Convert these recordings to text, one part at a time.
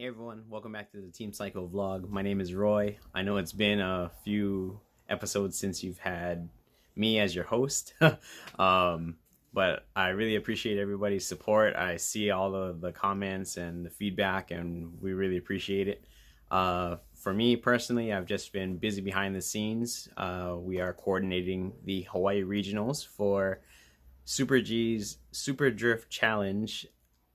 Hey everyone, welcome back to the Team Saiko vlog. My name is Roy. I know it's been a few episodes since you've had me as your host, but I really appreciate everybody's support. I see all of the comments and the feedback, and we really appreciate it. For me personally, I've just been busy behind the scenes. We are coordinating the Hawaii Regionals for Super G's Super Drift Challenge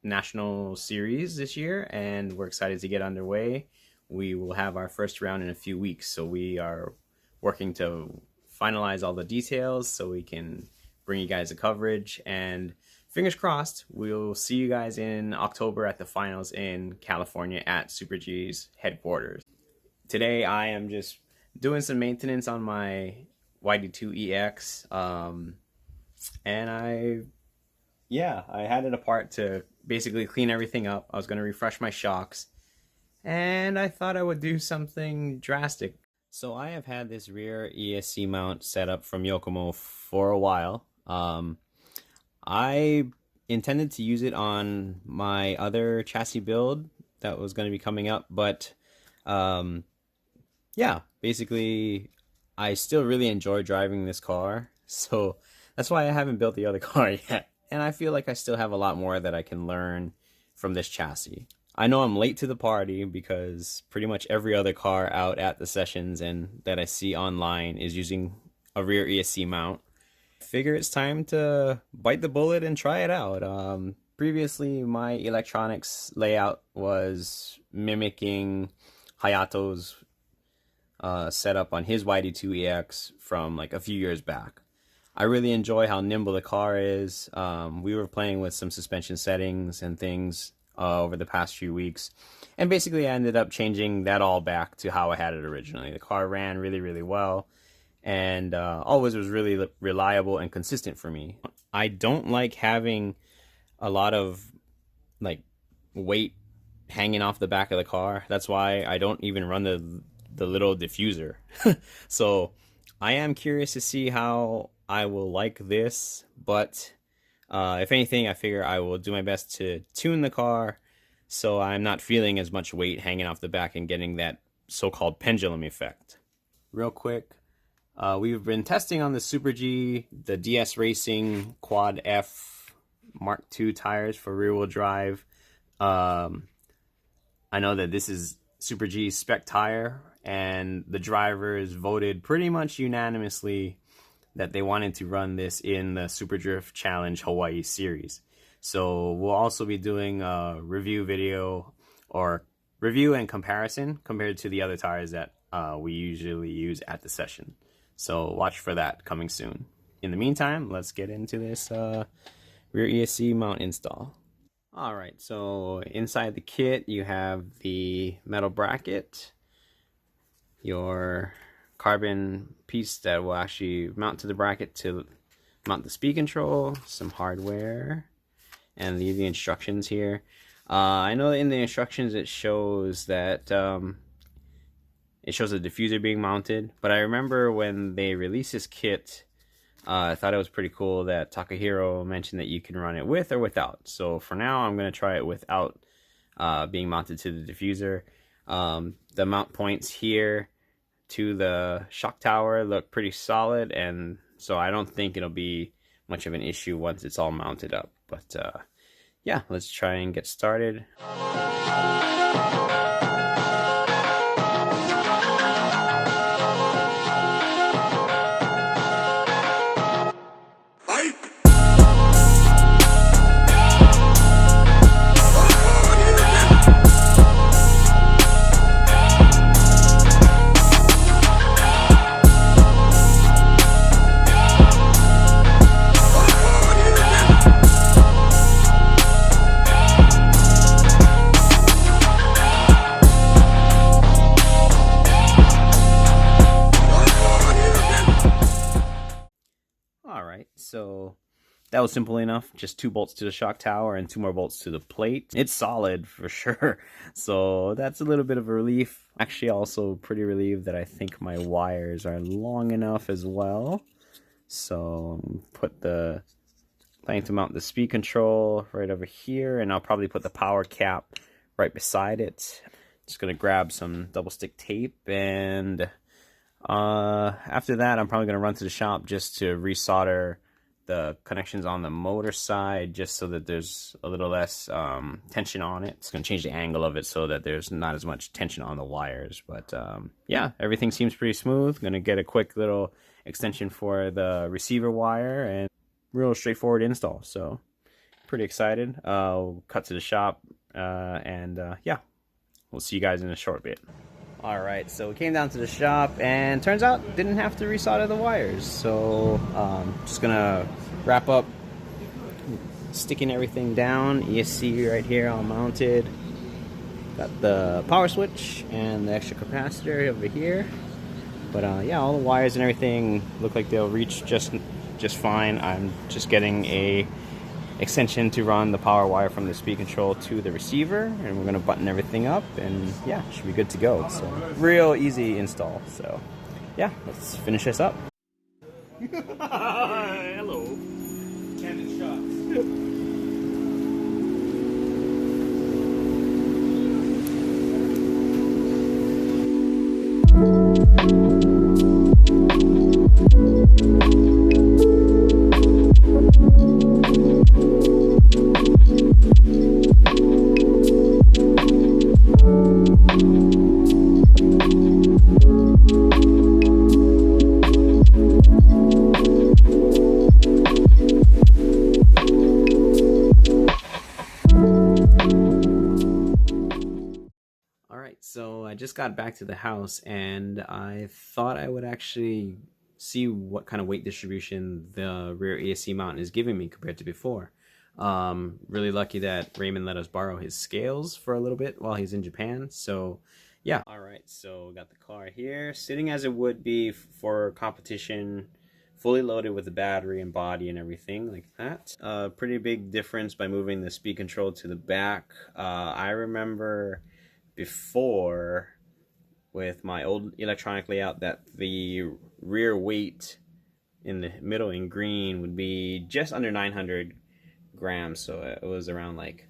National Series this year, and we're excited to get underway. We will have our first round in a few weeks, so we are working to finalize all the details so we can bring you guys the coverage, and fingers crossed we'll see you guys in October at the finals in California at Super G's headquarters. Today I am just doing some maintenance on my YD2EX, and I had it apart to basically clean everything up. I was going to refresh my shocks, and I thought I would do something drastic. So I have had this rear ESC mount set up from Yokomo for a while. I intended to use it on my other chassis build that was going to be coming up, but basically I still really enjoy driving this car, so that's why I haven't built the other car yet. And I feel like I still have a lot more that I can learn from this chassis. I know I'm late to the party because pretty much every other car out at the sessions and that I see online is using a rear ESC mount. I figure it's time to bite the bullet and try it out. Previously, my electronics layout was mimicking Hayato's setup on his YD2EX from like a few years back. I really enjoy how nimble the car is. We were playing with some suspension settings and things over the past few weeks, and basically I ended up changing that all back to how I had it originally. The car ran really well, and always was really reliable and consistent for me. I don't like having a lot of like weight hanging off the back of the car. That's why I don't even run the little diffuser. So I am curious to see how I will like this, but if anything, I figure I will do my best to tune the car so I'm not feeling as much weight hanging off the back and getting that so-called pendulum effect. Real quick, we've been testing on the Super G, the DS Racing Quad F Mark II tires for rear-wheel drive. I know that this is Super G's spec tire, and the drivers voted pretty much unanimously that they wanted to run this in the Super Drift Challenge Hawaii series. So we'll also be doing a review video, or review and comparison compared to the other tires that we usually use at the session. So watch for that coming soon. In the meantime, let's get into this rear ESC mount install. Alright, so inside the kit you have the metal bracket, your carbon piece that will actually mount to the bracket to mount the speed control, some hardware, and leave the instructions here. I know that in the instructions it shows that it shows the diffuser being mounted, but I remember when they released this kit, I thought it was pretty cool that Takahiro mentioned that you can run it with or without. So for now, I'm going to try it without being mounted to the diffuser. The mount points here to the shock tower look pretty solid, and so I don't think it'll be much of an issue once it's all mounted up. But yeah, let's try and get started. So that was simple enough. Just 2 bolts to the shock tower and 2 more bolts to the plate. It's solid for sure. So that's a little bit of a relief. Actually, also pretty relieved that I think my wires are long enough as well. So put the planning to mount the speed control right over here, and I'll probably put the power cap right beside it. Just gonna grab some double stick tape, and after that I'm probably gonna run to the shop just to resolder the connections on the motor side, just so that there's a little less tension on it. It's gonna change the angle of it so that there's not as much tension on the wires. But yeah, everything seems pretty smooth. Gonna get a quick little extension for the receiver wire, and real straightforward install. So pretty excited. I'll cut to the shop, and yeah, we'll see you guys in a short bit. Alright, so we came down to the shop, and turns out didn't have to resolder the wires. So just gonna wrap up sticking everything down. ESC right here all mounted. Got the power switch and the extra capacitor over here. But yeah, all the wires and everything look like they'll reach just fine. I'm just getting a extension to run the power wire from the speed control to the receiver, and we're gonna button everything up, and yeah, should be good to go. So real easy install. So yeah, let's finish this up. Hello. Candid shots. So I just got back to the house, and I thought I would actually see what kind of weight distribution the rear ESC mount is giving me compared to before. Really lucky that Raymond let us borrow his scales for a little bit while he's in Japan. So yeah. Alright, so got the car here, sitting as it would be for competition, fully loaded with the battery and body and everything like that. Pretty big difference by moving the speed control to the back. I remember before with my old electronic layout that the rear weight in the middle in green would be just under 900 grams, so it was around like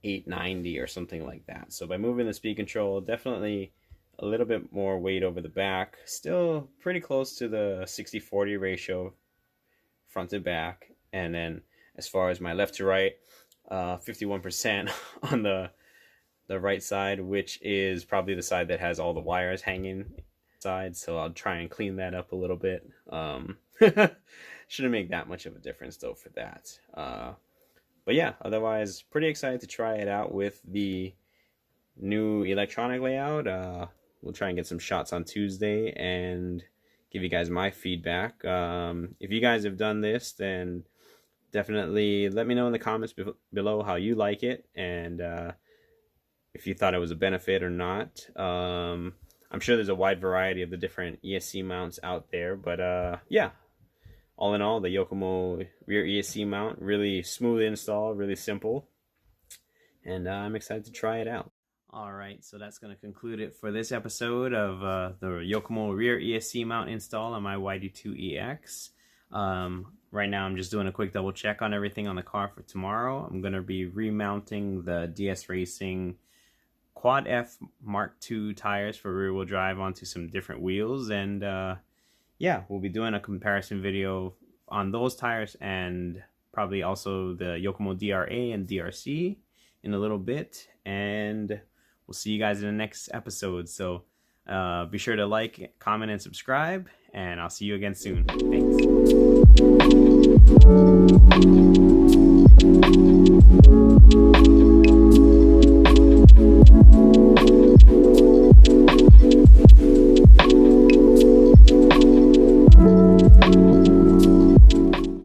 890 or something like that. So by moving the speed control, definitely a little bit more weight over the back, still pretty close to the 60-40 ratio front to back. And then as far as my left to right, 51% on the right side, which is probably the side that has all the wires hanging inside. So I'll try and clean that up a little bit. Shouldn't make that much of a difference though for that. But yeah, otherwise pretty excited to try it out with the new electronic layout. We'll try and get some shots on Tuesday and give you guys my feedback. If you guys have done this, then definitely let me know in the comments below how you like it, and if you thought it was a benefit or not. I'm sure there's a wide variety of the different ESC mounts out there, but yeah, all in all, the Yokomo Rear ESC Mount, really smooth install, really simple, and I'm excited to try it out. Alright, so that's going to conclude it for this episode of the Yokomo Rear ESC Mount install on my YD2EX. Right now I'm just doing a quick double check on everything on the car for tomorrow. I'm going to be remounting the DS Racing Quad F Mark II tires for rear wheel drive onto some different wheels, and yeah, we'll be doing a comparison video on those tires, and probably also the Yokomo DRA and DRC in a little bit, and we'll see you guys in the next episode. So be sure to like, comment, and subscribe, and I'll see you again soon. Thanks.